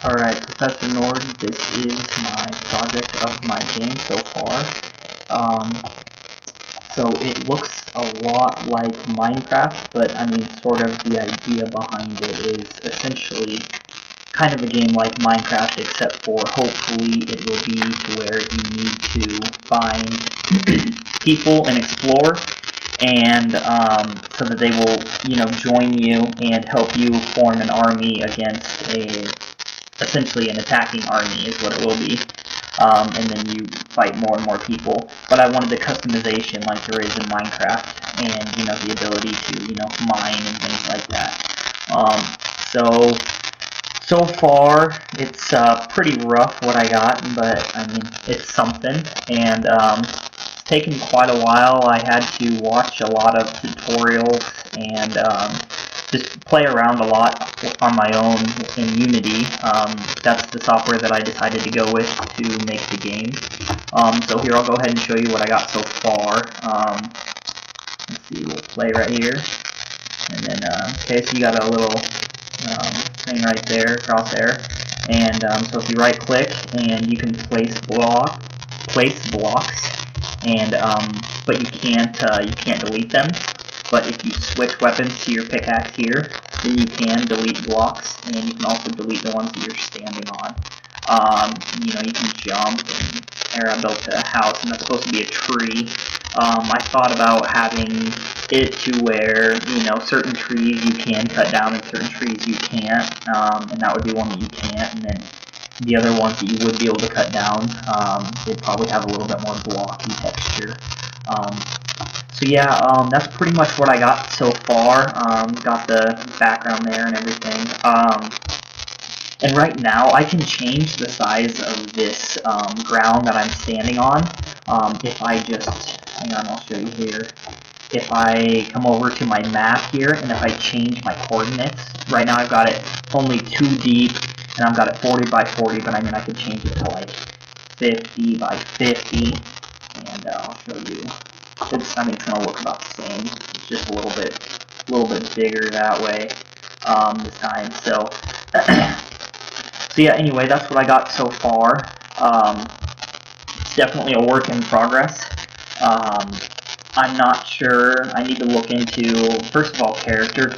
Alright, Professor Nord, this is my project of my game so far. So it looks a lot like Minecraft, but I mean, sort of the idea behind it is essentially kind of a game like Minecraft, except for hopefully it will be to where you need to find people and explore, and so that they will, join you and help you form an army against essentially an attacking army is what it will be. And then you fight more and more people. But I wanted the customization like there is in Minecraft, and the ability to mine and things like that. So far it's pretty rough what I got, but I mean it's something. And it's taken quite a while. I had to watch a lot of tutorials and just play around a lot on my own in Unity. That's the software that I decided to go with to make the game. So here I'll go ahead and show you what I got so far. Let's see, we'll play right here. And then, okay, so you got a little thing right there, crosshair. And so if you right click, and you can place blocks, and but you can't delete them. But if you switch weapons to your pickaxe here, then you can delete blocks, and you can also delete the ones that you're standing on. You can jump, and I built a house, and that's supposed to be a tree. I thought about having it to where, certain trees you can cut down and certain trees you can't, and that would be one that you can't, and then the other ones that you would be able to cut down, they'd probably have a little bit more blocky texture. So yeah, that's pretty much what I got so far. Got the background there and everything. And right now I can change the size of this ground that I'm standing on. If I just, hang on, I'll show you here. If I come over to my map here, and if I change my coordinates, right now I've got it only 2 deep, and I've got it 40 by 40, but I mean I could change it to like 50 by 50, and I'll show you. It's going to look about the same. It's just a little bit bigger that way this time. So, so yeah. Anyway, that's what I got so far. It's definitely a work in progress. I'm not sure. I need to look into, first of all, character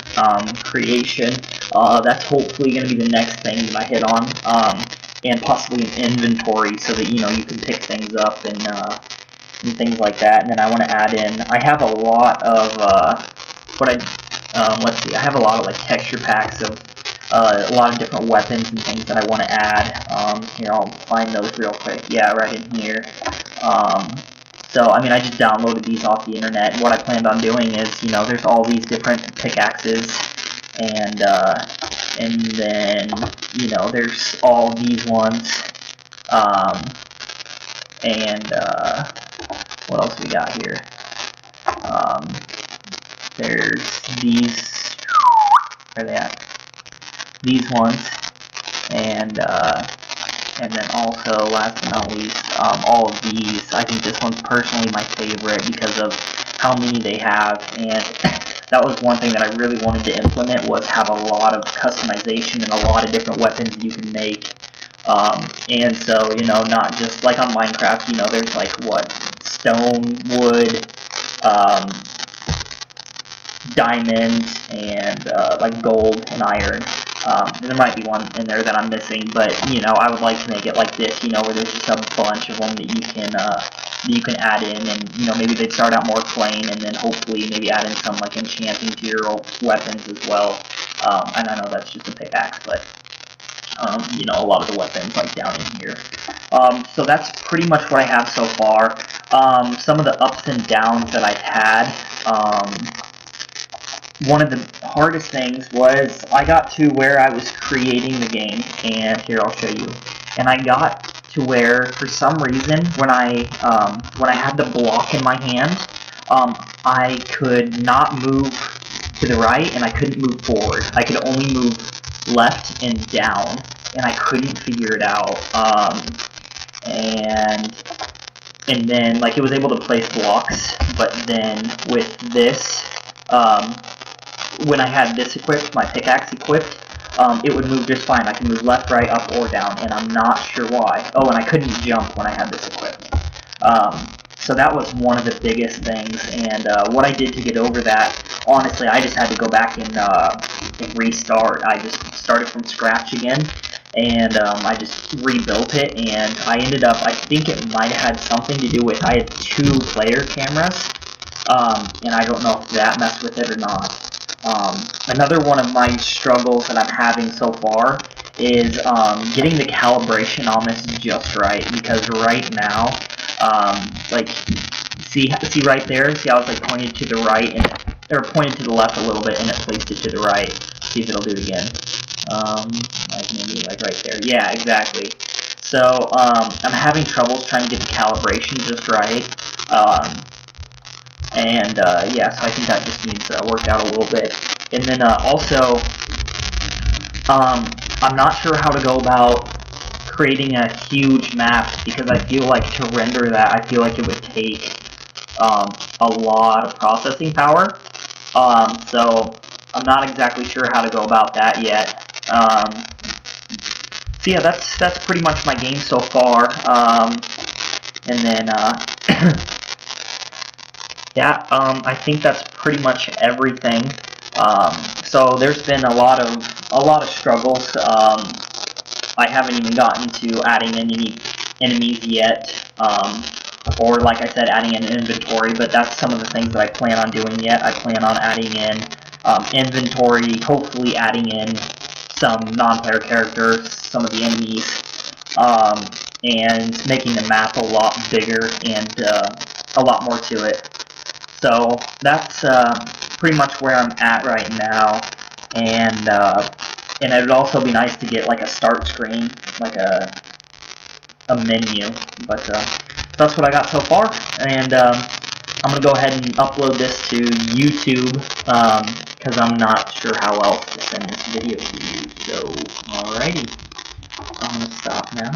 creation. That's hopefully going to be the next thing that I hit on, and possibly an inventory so that you can pick things up and things like that. And then I want to add in, I have a lot of let's see, I have a lot of like texture packs of a lot of different weapons and things that I want to add. Here, I'll find those real quick. Yeah, right in here. So I mean, I just downloaded these off the internet, and what I planned on doing is, there's all these different pickaxes, and then there's all these ones, and what else we got here? There's these, where are they at? These ones, and then also, last but not least, all of these. I think this one's personally my favorite because of how many they have, and that was one thing that I really wanted to implement, was have a lot of customization and a lot of different weapons you can make. And so, not just like on Minecraft, there's like, what, stone, wood, diamond, and like gold and iron. There might be one in there that I'm missing, but I would like to make it like this, where there's just a bunch of them that you can add in, and maybe they'd start out more plain, and then hopefully maybe add in some like enchanting to your weapons as well. And I know that's just a pickaxe, but a lot of the weapons like down in here. So that's pretty much what I have so far. Some of the ups and downs that I've had. One of the hardest things was I got to where I was creating the game, and here I'll show you. And I got to where, for some reason, when I had the block in my hand, I could not move to the right, and I couldn't move forward. I could only move left and down, and I couldn't figure it out. And then, like, it was able to place blocks, but then with this, when I had this equipped, my pickaxe equipped, it would move just fine. I can move left, right, up, or down, and I'm not sure why. Oh, and I couldn't jump when I had this equipped. So that was one of the biggest things, and what I did to get over that, honestly, I just had to go back and restart. I just started from scratch again, and I just rebuilt it, and I ended up, I think it might have had something to do with, I had 2 player cameras, and I don't know if that messed with it or not. Another one of my struggles that I'm having so far is getting the calibration on this just right, because right now, like, see right there, see how it's like pointed to the right, and or pointed to the left a little bit, and it placed it to the right. See if it'll do it again. Like maybe like right there. Yeah, exactly. So I'm having troubles trying to get the calibration just right. Yeah, so I think that just needs to work out a little bit. And then also, I'm not sure how to go about creating a huge map, because I feel like to render that, I feel like it would take a lot of processing power. So I'm not exactly sure how to go about that yet. So yeah, that's pretty much my game so far. And then yeah, I think that's pretty much everything. So there's been a lot of struggles. I haven't even gotten to adding in any enemies yet, or like I said, adding in inventory, but that's some of the things that I plan on doing yet. I plan on adding in inventory, hopefully adding in some non-player characters, some of the enemies, and making the map a lot bigger and a lot more to it. So that's pretty much where I'm at right now, and it would also be nice to get like a start screen, like a menu, but that's what I got so far, and I'm going to go ahead and upload this to YouTube, because I'm not sure how else to send this video to you. So, alrighty, I'm going to stop now.